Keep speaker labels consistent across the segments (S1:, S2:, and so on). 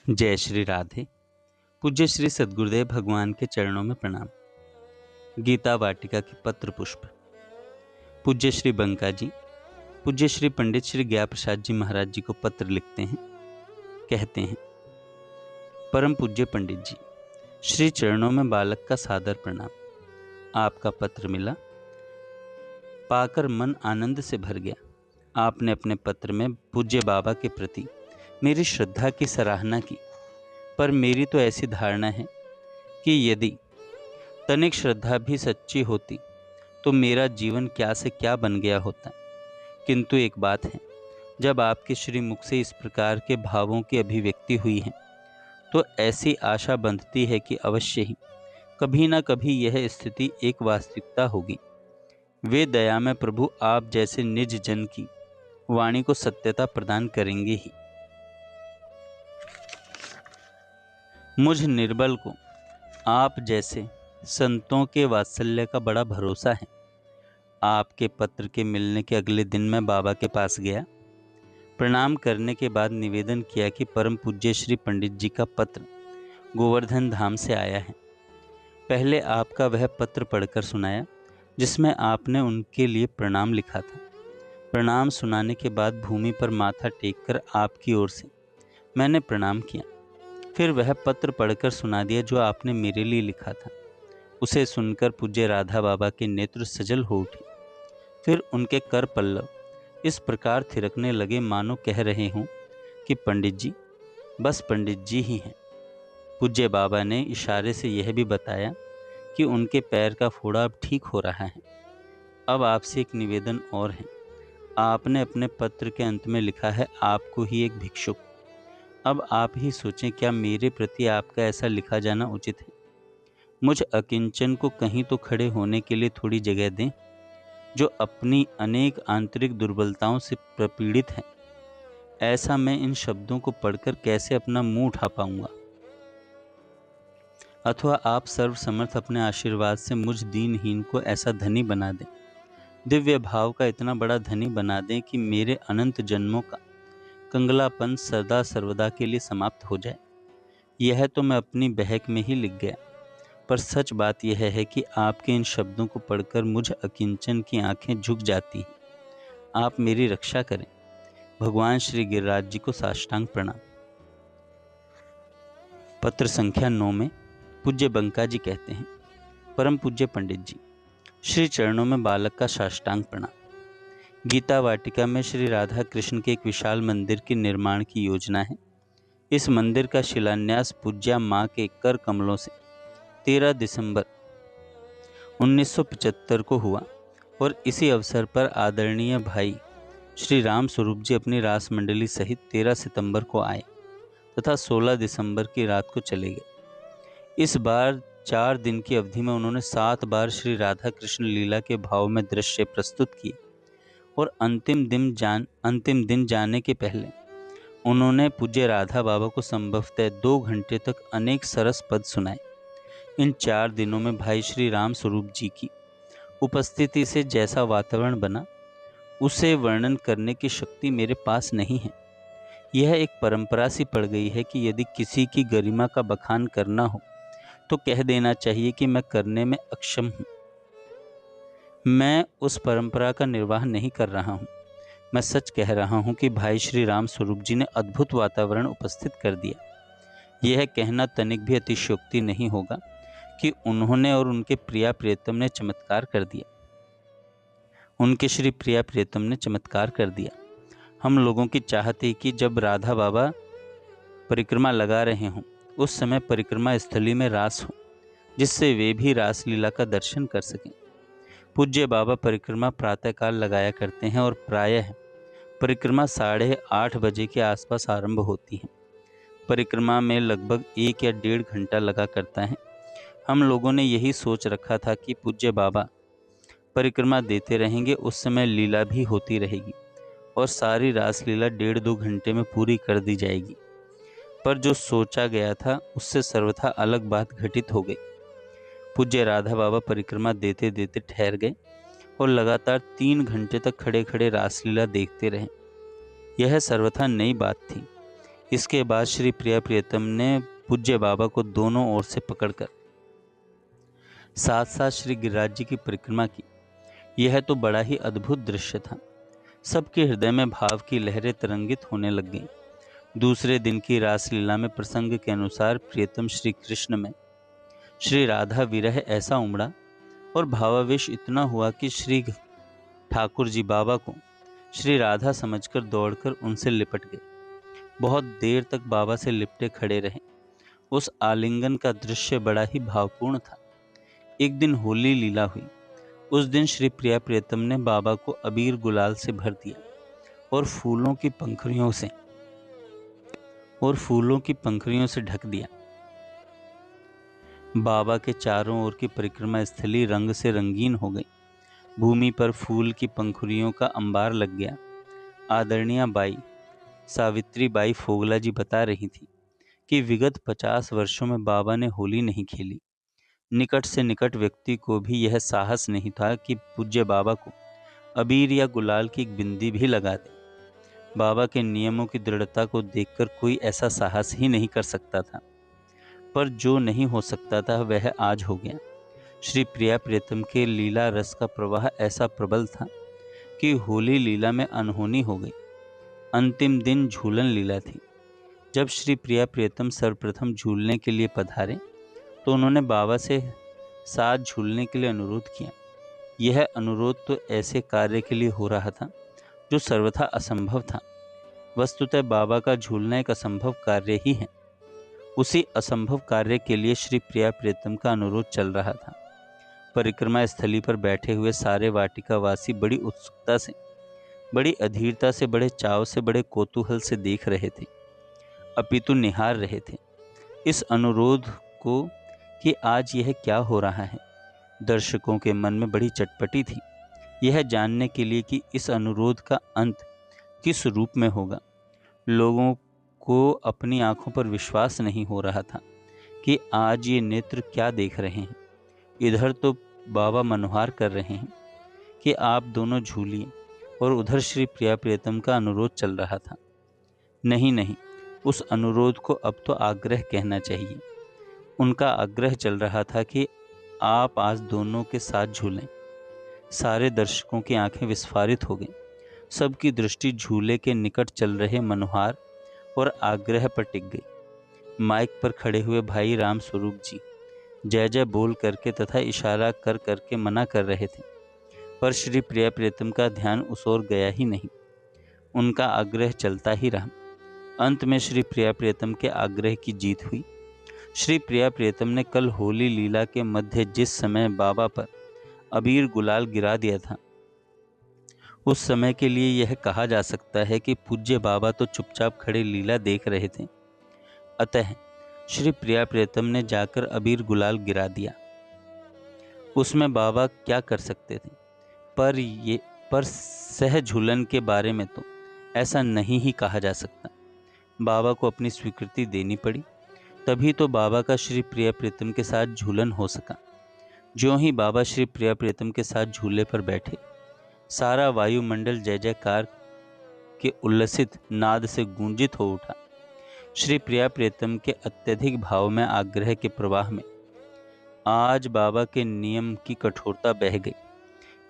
S1: जय श्री राधे। पूज्य श्री सद्गुरुदेव भगवान के चरणों में प्रणाम। गीता वाटिका की पत्र पुष्प। पूज्य श्री बंका जी पूज्य श्री पंडित श्री ज्ञा प्रसाद जी महाराज जी को पत्र लिखते हैं। कहते हैं, परम पूज्य पंडित जी, श्री चरणों में बालक का सादर प्रणाम। आपका पत्र मिला, पाकर मन आनंद से भर गया। आपने अपने पत्र में पूज्य बाबा के प्रति मेरी श्रद्धा की सराहना की, पर मेरी तो ऐसी धारणा है कि यदि तनिक श्रद्धा भी सच्ची होती तो मेरा जीवन क्या से क्या बन गया होता। किंतु एक बात है, जब आपके श्रीमुख से इस प्रकार के भावों की अभिव्यक्ति हुई है तो ऐसी आशा बंधती है कि अवश्य ही कभी न कभी यह स्थिति एक वास्तविकता होगी। वे दया में प्रभु आप जैसे निज जन की वाणी को सत्यता प्रदान करेंगे ही। मुझ निर्बल को आप जैसे संतों के वात्सल्य का बड़ा भरोसा है। आपके पत्र के मिलने के अगले दिन मैं बाबा के पास गया। प्रणाम करने के बाद निवेदन किया कि परम पूज्य श्री पंडित जी का पत्र गोवर्धन धाम से आया है। पहले आपका वह पत्र पढ़कर सुनाया जिसमें आपने उनके लिए प्रणाम लिखा था। प्रणाम सुनाने के बाद भूमि पर माथा टेककर आपकी ओर से मैंने प्रणाम किया। फिर वह पत्र पढ़कर सुना दिया जो आपने मेरे लिए लिखा था। उसे सुनकर पूज्य राधा बाबा के नेत्र सजल हो उठे। फिर उनके कर पल्लव इस प्रकार थिरकने लगे मानो कह रहे हों कि पंडित जी, बस पंडित जी ही हैं। पूज्य बाबा ने इशारे से यह भी बताया कि उनके पैर का फोड़ा अब ठीक हो रहा है। अब आपसे एक निवेदन और है। आपने अपने पत्र के अंत में लिखा है, आपको ही एक भिक्षुक। अब आप ही सोचें, क्या मेरे प्रति आपका ऐसा लिखा जाना उचित है? मुझ अकिंचन को कहीं तो खड़े होने के लिए थोड़ी जगह दें, जो अपनी अनेक आंतरिक दुर्बलताओं से प्रपीड़ित है। ऐसा मैं इन शब्दों को पढ़कर कैसे अपना मुंह उठा पाऊंगा? अथवा आप सर्वसमर्थ अपने आशीर्वाद से मुझ दीनहीन को ऐसा धनी बना दें, दिव्य भाव का इतना बड़ा धनी बना दें कि मेरे अनंत जन्मों का कंगलापन सदा सर्वदा के लिए समाप्त हो जाए। यह तो मैं अपनी बहक में ही लिख गया, पर सच बात यह है कि आपके इन शब्दों को पढ़कर मुझ अकिंचन की आंखें झुक जाती हैं। आप मेरी रक्षा करें। भगवान श्री गिरिराज जी को साष्टांग प्रणाम। पत्र संख्या 9 में पूज्य बंका जी कहते हैं, परम पूज्य पंडित जी, श्री चरणों में बालक का साष्टांग प्रणाम। गीता वाटिका में श्री राधा कृष्ण के एक विशाल मंदिर के निर्माण की योजना है। इस मंदिर का शिलान्यास पूज्या माँ के कर कमलों से 13 दिसंबर 1975 को हुआ और इसी अवसर पर आदरणीय भाई श्री राम स्वरूप जी अपनी रास मंडली सहित 13 सितंबर को आए तथा 16 दिसंबर की रात को चले गए। इस बार 4 दिन की अवधि में उन्होंने 7 बार श्री राधा कृष्ण लीला के भाव में दृश्य प्रस्तुत किए और अंतिम दिन जाने के पहले उन्होंने पूज्य राधा बाबा को संभवतः 2 घंटे तक अनेक सरस पद सुनाए। इन 4 दिनों में भाई श्री राम स्वरूप जी की उपस्थिति से जैसा वातावरण बना, उसे वर्णन करने की शक्ति मेरे पास नहीं है। यह एक परंपरा सी पड़ गई है कि यदि किसी की गरिमा का बखान करना हो तो कह देना चाहिए कि मैं करने में अक्षम हूँ। मैं उस परंपरा का निर्वाह नहीं कर रहा हूँ। मैं सच कह रहा हूँ कि भाई श्री राम स्वरूप जी ने अद्भुत वातावरण उपस्थित कर दिया। यह कहना तनिक भी अतिशयोक्ति नहीं होगा कि उन्होंने और उनके प्रिया प्रियतम ने चमत्कार कर दिया। उनके श्री प्रिया प्रियतम ने चमत्कार कर दिया। हम लोगों की चाहत थी कि जब राधा बाबा परिक्रमा लगा रहे हों उस समय परिक्रमा स्थली में रास हो, जिससे वे भी रासलीला का दर्शन कर सकें। पूज्य बाबा परिक्रमा प्रातःकाल लगाया करते हैं और प्रायः परिक्रमा 8:30 बजे के आसपास आरंभ होती है। परिक्रमा में लगभग 1 या 1.5 घंटा लगा करता है। हम लोगों ने यही सोच रखा था कि पूज्य बाबा परिक्रमा देते रहेंगे, उस समय लीला भी होती रहेगी और सारी रासलीला 1.5-2 घंटे में पूरी कर दी जाएगी। पर जो सोचा गया था उससे सर्वथा अलग बात घटित हो गई। पूज्य राधा बाबा परिक्रमा देते देते ठहर गए और लगातार 3 घंटे तक खड़े खड़े रासलीला देखते रहे। यह सर्वथा नई बात थी। इसके बाद श्री प्रिया प्रियतम ने पूज्य बाबा को दोनों ओर से पकड़कर साथ साथ श्री गिरिराज जी की परिक्रमा की। यह तो बड़ा ही अद्भुत दृश्य था। सबके हृदय में भाव की लहरें तरंगित होने लग गईं। दूसरे दिन की रासलीला में प्रसंग के अनुसार प्रियतम श्री कृष्ण में श्री राधा विरह ऐसा उमड़ा और भावावेश इतना हुआ कि श्री ठाकुर जी बाबा को श्री राधा समझकर दौड़कर उनसे लिपट गए। बहुत देर तक बाबा से लिपटे खड़े रहे। उस आलिंगन का दृश्य बड़ा ही भावपूर्ण था। एक दिन होली लीला हुई। उस दिन श्री प्रिया प्रियतम ने बाबा को अबीर गुलाल से भर दिया और फूलों की पंखुड़ियों से ढक दिया। बाबा के चारों ओर की परिक्रमा स्थली रंग से रंगीन हो गई। भूमि पर फूल की पंखुड़ियों का अंबार लग गया। आदरणीय बाई सावित्री बाई फोगला जी बता रही थी कि विगत 50 वर्षों में बाबा ने होली नहीं खेली। निकट से निकट व्यक्ति को भी यह साहस नहीं था कि पूज्य बाबा को अबीर या गुलाल की एक बिंदी भी लगा दे। बाबा के नियमों की दृढ़ता को देखकर कोई ऐसा साहस ही नहीं कर सकता था। पर जो नहीं हो सकता था वह आज हो गया। श्री प्रिया प्रियतम के लीला रस का प्रवाह ऐसा प्रबल था कि होली लीला में अनहोनी हो गई। अंतिम दिन झूलन लीला थी। जब श्री प्रिया प्रियतम सर्वप्रथम झूलने के लिए पधारे तो उन्होंने बाबा से साथ झूलने के लिए अनुरोध किया। यह अनुरोध तो ऐसे कार्य के लिए हो रहा था जो सर्वथा असंभव था। वस्तुतः बाबा का झूलना एक असंभव कार्य ही है। उसी असंभव कार्य के लिए श्री प्रिया प्रियतम का अनुरोध चल रहा था। परिक्रमा स्थली पर बैठे हुए सारे वाटिकावासी बड़ी उत्सुकता से, बड़ी अधीरता से, बड़े चाव से, बड़े कौतूहल से देख रहे थे, अपितु निहार रहे थे इस अनुरोध को कि आज यह क्या हो रहा है। दर्शकों के मन में बड़ी चटपटी थी यह जानने के लिए कि इस अनुरोध का अंत किस रूप में होगा। लोगों को अपनी आंखों पर विश्वास नहीं हो रहा था कि आज ये नेत्र क्या देख रहे हैं। इधर तो बाबा मनोहार कर रहे हैं कि आप दोनों झूलिए, और उधर श्री प्रिया प्रियतम का अनुरोध चल रहा था। नहीं, उस अनुरोध को अब तो आग्रह कहना चाहिए। उनका आग्रह चल रहा था कि आप आज दोनों के साथ झूलें। सारे दर्शकों की आंखें विस्फारित हो गईं। सबकी दृष्टि झूले के निकट चल रहे मनोहार और आग्रह पर टिक गई। माइक पर खड़े हुए भाई राम स्वरूप जी जय जय बोल करके तथा इशारा कर करके मना कर रहे थे, पर श्री प्रिया प्रियतम का ध्यान उस ओर गया ही नहीं। उनका आग्रह चलता ही रहा। अंत में श्री प्रिया प्रियतम के आग्रह की जीत हुई। श्री प्रिया प्रियतम ने कल होली लीला के मध्य जिस समय बाबा पर अबीर गुलाल गिरा दिया था, उस समय के लिए यह कहा जा सकता है कि पूज्य बाबा तो चुपचाप खड़े लीला देख रहे थे। अतः श्री प्रिया प्रियतम ने जाकर अबीर गुलाल गिरा दिया। उसमें बाबा क्या कर सकते थे। पर सह झूलन के बारे में तो ऐसा नहीं ही कहा जा सकता। बाबा को अपनी स्वीकृति देनी पड़ी, तभी तो बाबा का श्री प्रिया प्रियतम के साथ झूलन हो सका। ज्यों ही बाबा श्री प्रिया प्रियतम के साथ झूले पर बैठे, सारा वायुमंडल जय जयकार के उल्लसित नाद से गूंजित हो उठा। श्री प्रिया प्रियतम के अत्यधिक भाव में, आग्रह के प्रवाह में आज बाबा के नियम की कठोरता बह गई।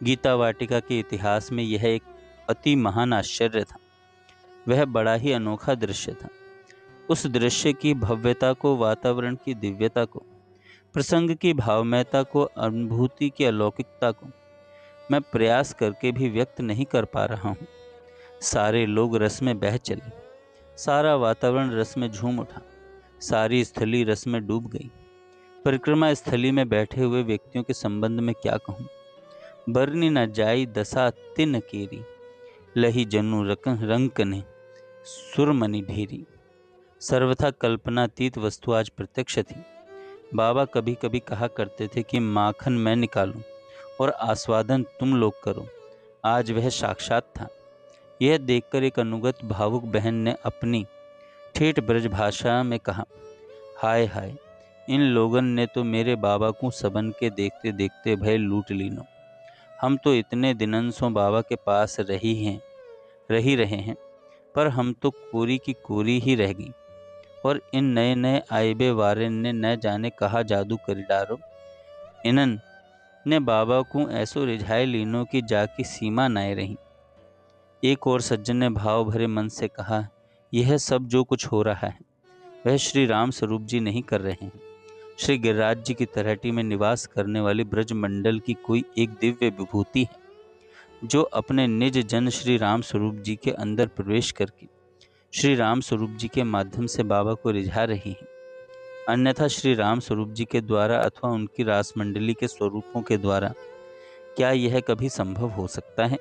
S1: गीता वाटिका के इतिहास में यह एक अति महान आश्चर्य था। वह बड़ा ही अनोखा दृश्य था। उस दृश्य की भव्यता को, वातावरण की दिव्यता को, प्रसंग की भावमयता को, अनुभूति की अलौकिकता को मैं प्रयास करके भी व्यक्त नहीं कर पा रहा हूँ। सारे लोग रस में बह चले, सारा वातावरण रस में झूम उठा, सारी स्थली रस में डूब गई। परिक्रमा स्थली में बैठे हुए व्यक्तियों के संबंध में क्या कहूँ। बरनी न जाई दशा तिन केरी, लही जनु रंकने सुरमणि ढेरी। सर्वथा कल्पनातीत वस्तु आज प्रत्यक्ष थी। बाबा कभी कभी कहा करते थे कि माखन मैं निकालूं और आस्वादन तुम लोग करो। आज वह साक्षात था। यह देखकर एक अनुगत भावुक बहन ने अपनी ठेठ ब्रज भाषा में कहा, हाय हाय, इन लोगन ने तो मेरे बाबा को सबन के देखते देखते भय लूट लीनो। हम तो इतने दिनन सो बाबा के पास रही रहे हैं, पर हम तो कोरी की कोरी ही रह गई। और इन नए नए आइबे वारे ने न जाने कहा जादू कर डारो। इनन ने बाबा को ऐसो रिझाए लीनो की जाकी सीमा नाए रही। एक और सज्जन ने भाव भरे मन से कहा, यह सब जो कुछ हो रहा है वह श्री राम स्वरूप जी नहीं कर रहे हैं। श्री गिरिराज जी की तलहटी में निवास करने वाली ब्रज मंडल की कोई एक दिव्य विभूति है, जो अपने निज जन श्री राम स्वरूप जी के अंदर प्रवेश करके श्री राम स्वरूप जी के माध्यम से बाबा को रिझा रही है। अन्यथा श्री राम स्वरूप जी के द्वारा अथवा उनकी रास मंडली के स्वरूपों के द्वारा क्या यह कभी संभव हो सकता है?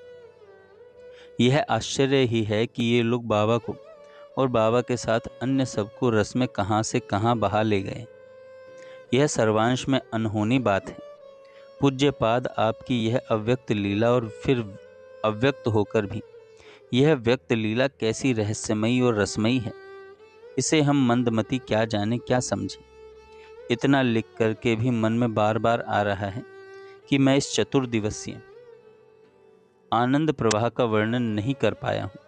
S1: यह आश्चर्य ही है कि ये लोग बाबा को और बाबा के साथ अन्य सबको रस में कहां से कहां बहा ले गए। यह सर्वांश में अनहोनी बात है। पूज्य पाद आपकी यह अव्यक्त लीला और फिर अव्यक्त होकर भी यह व्यक्त लीला कैसी रहस्यमयी और रसमयी है, इसे हम मंदमती क्या जाने क्या समझें। इतना लिख करके भी मन में बार बार आ रहा है कि मैं इस चतुर्दिवसीय आनंद प्रवाह का वर्णन नहीं कर पाया हूँ।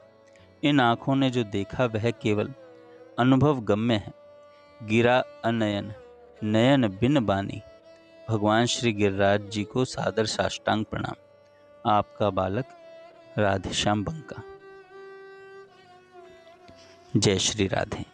S1: इन आँखों ने जो देखा वह केवल अनुभव गम्य है। गिरा अनयन नयन बिन बानी। भगवान श्री गिरिराज जी को सादर साष्टांग प्रणाम। आपका बालक राधेश्याम बंका। जय श्री राधे।